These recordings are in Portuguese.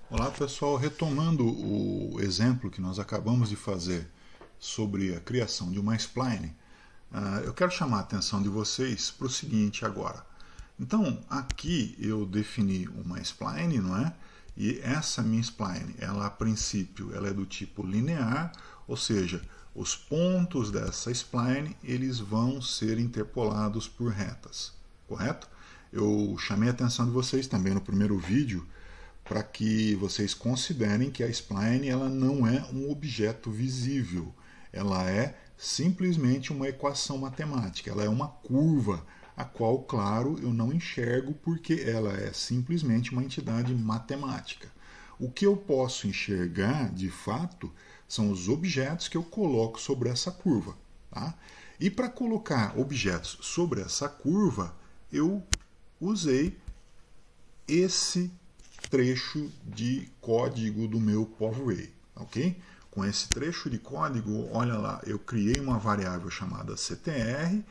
Olá pessoal, retomando o exemplo que nós acabamos de fazer sobre a criação de uma spline, eu quero chamar a atenção de vocês para o seguinte agora. Então, aqui eu defini uma spline, não é? E essa minha spline, ela a princípio, ela é do tipo linear, ou seja, os pontos dessa spline, eles vão ser interpolados por retas, correto? Eu chamei a atenção de vocês também no primeiro vídeo para que vocês considerem que a spline ela não é um objeto visível, ela é simplesmente uma equação matemática, ela é uma curva, a qual, claro, eu não enxergo porque ela é simplesmente uma entidade matemática. O que eu posso enxergar, de fato, são os objetos que eu coloco sobre essa curva. Tá? E para colocar objetos sobre essa curva, eu usei esse trecho de código do meu POV-Ray, ok? Com esse trecho de código, olha lá, eu criei uma variável chamada CTR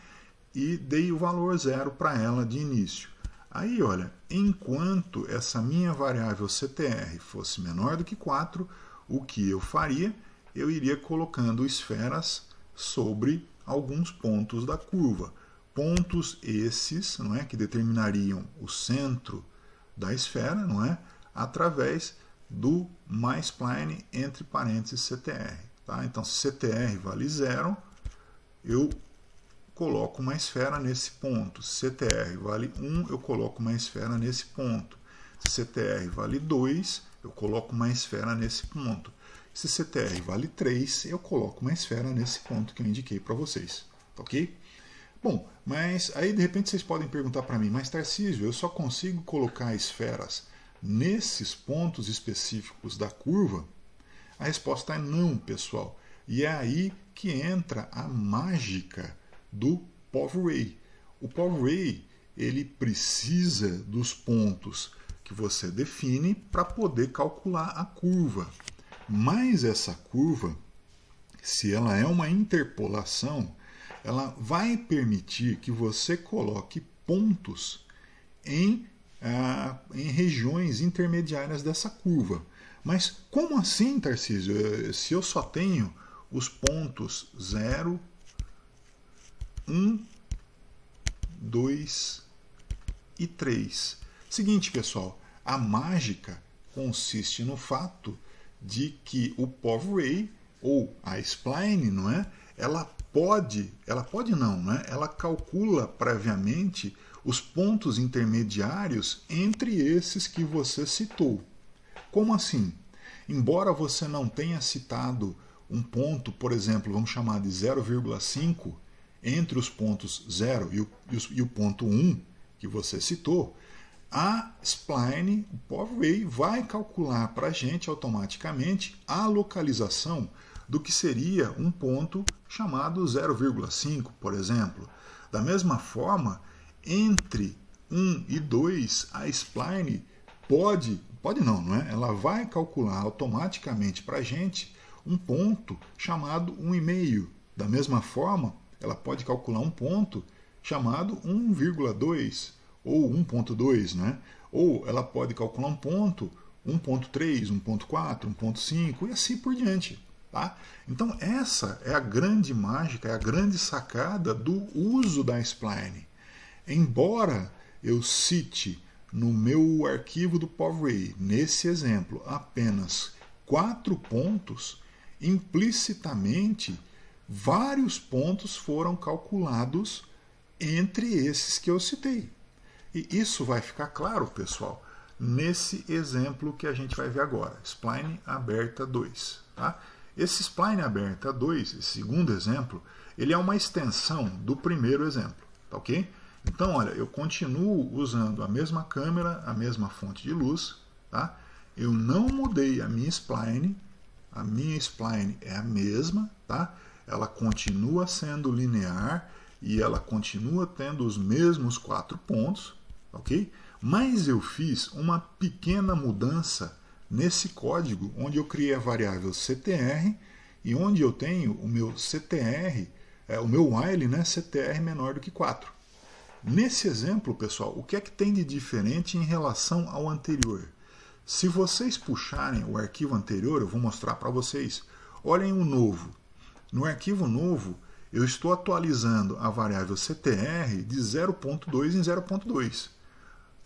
e dei o valor 0 para ela de início. Aí, olha, enquanto essa minha variável CTR fosse menor do que 4, o que eu faria? Eu iria colocando esferas sobre alguns pontos da curva. Pontos esses, não é, que determinariam o centro da esfera, não é? Através do mySpline entre parênteses CTR. Tá? Então, se CTR vale 0, eu coloco uma esfera nesse ponto. Se CTR vale 1, eu coloco uma esfera nesse ponto. Se CTR vale 2, eu coloco uma esfera nesse ponto. Se CTR vale 3, eu coloco uma esfera nesse ponto que eu indiquei para vocês. Ok? Bom, mas aí de repente vocês podem perguntar para mim, mas Tarcísio, eu só consigo colocar esferas nesses pontos específicos da curva? A resposta é não, pessoal. E é aí que entra a mágica do POV-Ray. O POV-Ray, ele precisa dos pontos que você define para poder calcular a curva. Mas essa curva, se ela é uma interpolação, ela vai permitir que você coloque pontos em regiões intermediárias dessa curva. Mas como assim, Tarcísio? Se eu só tenho os pontos 0, 1, 2 e 3. Seguinte, pessoal, a mágica consiste no fato de que o POV-Ray ou a spline, não é? Ela pode não, né? Ela calcula previamente os pontos intermediários entre esses que você citou. Como assim? Embora você não tenha citado um ponto, por exemplo, vamos chamar de 0,5 entre os pontos 0 e o ponto 1 que você citou, a spline, o POV-Ray, vai calcular para a gente automaticamente a localização do que seria um ponto chamado 0,5, por exemplo. Da mesma forma, entre 1 e 2, a spline pode não é? Ela vai calcular automaticamente para a gente um ponto chamado 1,5. Da mesma forma, ela pode calcular um ponto chamado 1,2 ou 1,2, né? Ou ela pode calcular um ponto 1,3, 1,4, 1,5 e assim por diante. Tá? Então essa é a grande mágica, é a grande sacada do uso da spline. Embora eu cite no meu arquivo do POV-Ray, nesse exemplo, apenas 4 pontos, implicitamente vários pontos foram calculados entre esses que eu citei. E isso vai ficar claro, pessoal, nesse exemplo que a gente vai ver agora, spline aberta 2. Tá? Esse spline aberta 2, esse segundo exemplo, ele é uma extensão do primeiro exemplo, tá ok? Então, olha, eu continuo usando a mesma câmera, a mesma fonte de luz, tá? Eu não mudei a minha spline é a mesma, tá? Ela continua sendo linear e ela continua tendo os mesmos 4 pontos, ok? Mas eu fiz uma pequena mudança nesse código onde eu criei a variável CTR e onde eu tenho o meu CTR, o meu while, né, CTR menor do que 4. Nesse exemplo, pessoal, o que é que tem de diferente em relação ao anterior? Se vocês puxarem o arquivo anterior, eu vou mostrar para vocês. Olhem o novo. No arquivo novo, eu estou atualizando a variável CTR de 0.2 em 0.2.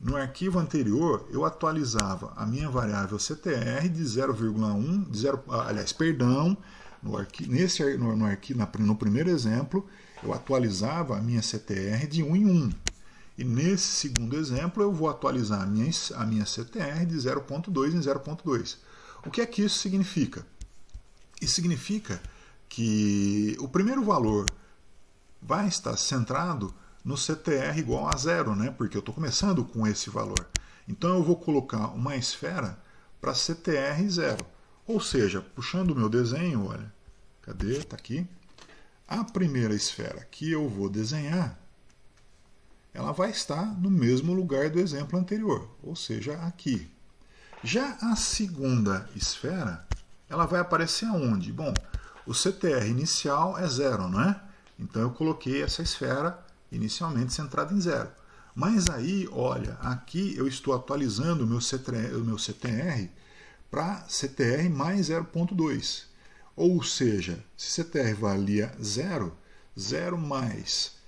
No arquivo anterior, eu atualizava a minha variável CTR de 0,1, no primeiro exemplo, eu atualizava a minha CTR de 1 em 1. E nesse segundo exemplo, eu vou atualizar a minha CTR de 0.2 em 0.2. O que é que isso significa? Isso significa que o primeiro valor vai estar centrado no CTR igual a 0, né? Porque eu estou começando com esse valor. Então eu vou colocar uma esfera para CTR 0. Ou seja, puxando o meu desenho, olha, cadê? Está aqui. A primeira esfera que eu vou desenhar, ela vai estar no mesmo lugar do exemplo anterior, ou seja, aqui. Já a segunda esfera, ela vai aparecer aonde? Bom, o CTR inicial é 0, não é? Então eu coloquei essa esfera inicialmente centrada em 0. Mas aí, olha, aqui eu estou atualizando o meu CTR para CTR mais 0.2. Ou seja, se CTR valia 0, 0 mais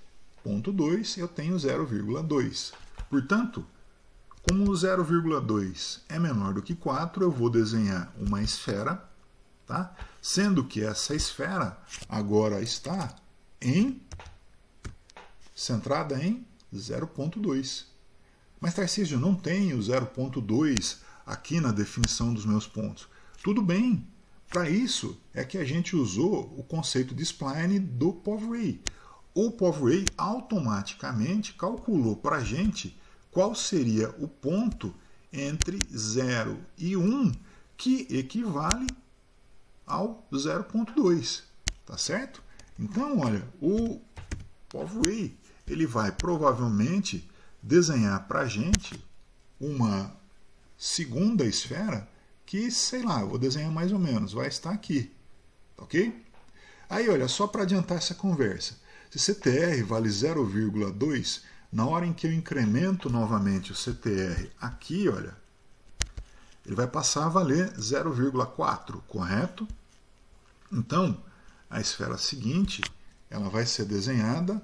0.2, eu tenho 0,2. Portanto, como o 0,2 é menor do que 4, eu vou desenhar uma esfera, tá? Sendo que essa esfera agora está centrada em 0,2. Mas, Tarcísio, não tem o 0,2 aqui na definição dos meus pontos. Tudo bem. Para isso é que a gente usou o conceito de spline do POV-Ray. O POV-Ray automaticamente calculou para a gente qual seria o ponto entre 0 e 1 que equivale ao 0,2. Tá certo? Então, olha, o POV-Ray ele vai provavelmente desenhar para a gente uma segunda esfera que, sei lá, eu vou desenhar mais ou menos, vai estar aqui, ok? Aí, olha, só para adiantar essa conversa, se CTR vale 0,2, na hora em que eu incremento novamente o CTR aqui, olha, ele vai passar a valer 0,4, correto? Então, a esfera seguinte, ela vai ser desenhada,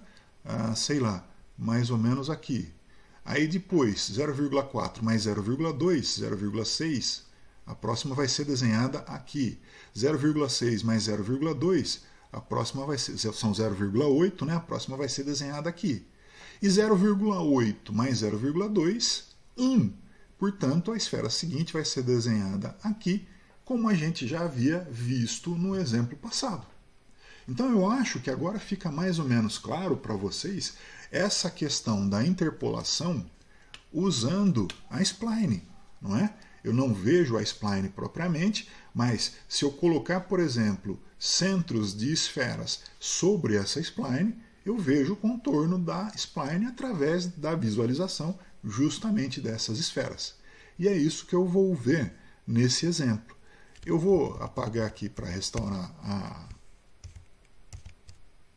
sei lá, mais ou menos aqui. Aí depois, 0,4 mais 0,2, 0,6, a próxima vai ser desenhada aqui. 0,6 mais 0,2, a próxima vai ser, são 0,8, né? A próxima vai ser desenhada aqui. E 0,8 mais 0,2, 1. Portanto, a esfera seguinte vai ser desenhada aqui, como a gente já havia visto no exemplo passado. Então eu acho que agora fica mais ou menos claro para vocês essa questão da interpolação usando a spline, não é? Eu não vejo a spline propriamente, mas se eu colocar, por exemplo, centros de esferas sobre essa spline, eu vejo o contorno da spline através da visualização justamente dessas esferas. E é isso que eu vou ver nesse exemplo. Eu vou apagar aqui para restaurar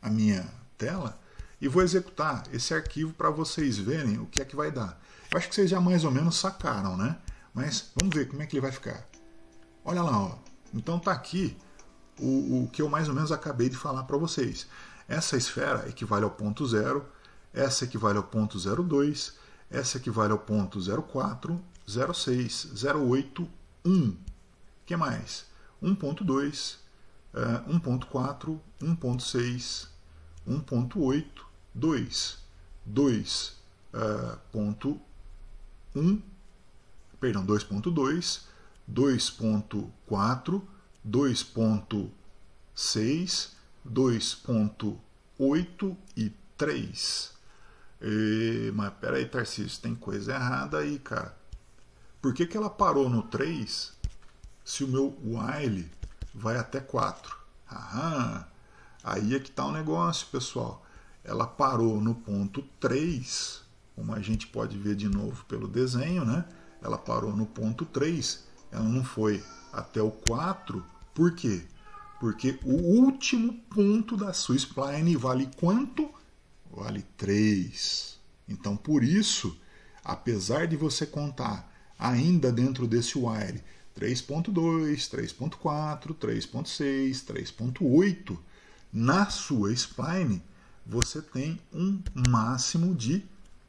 a minha tela e vou executar esse arquivo para vocês verem o que é que vai dar. Eu acho que vocês já mais ou menos sacaram, né? Mas vamos ver como é que ele vai ficar. Olha lá, ó. Então tá aqui o que eu mais ou menos acabei de falar para vocês. Essa esfera equivale ao ponto 0, essa equivale ao ponto 0,2, essa equivale ao ponto 0,4, 0,6, 0,8, 1. O que mais? 1,2, 1,4, 1,6, 1,8, 2, 2,1, perdão, 2,2, 2,4, 2,6, 2,8 e 3. Mas peraí, Tarcísio, tem coisa errada aí, cara. Por que ela parou no 3 se o meu while vai até 4? Aí é que está o negócio, pessoal. Ela parou no ponto 3, como a gente pode ver de novo pelo desenho, né? Ela parou no ponto 3, ela não foi até o 4. Por quê? Porque o último ponto da sua spline vale quanto? Vale 3. Então, por isso, apesar de você contar ainda dentro desse while, 3.2, 3.4, 3.6, 3.8, na sua spline você tem um máximo de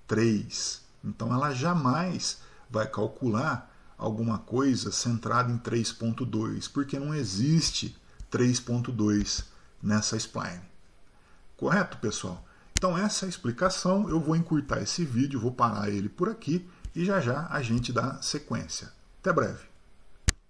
3. Então ela jamais vai calcular alguma coisa centrada em 3.2, porque não existe 3.2 nessa spline. Correto, pessoal? Então essa é a explicação. Eu vou encurtar esse vídeo, vou parar ele por aqui e já já a gente dá sequência. Até breve.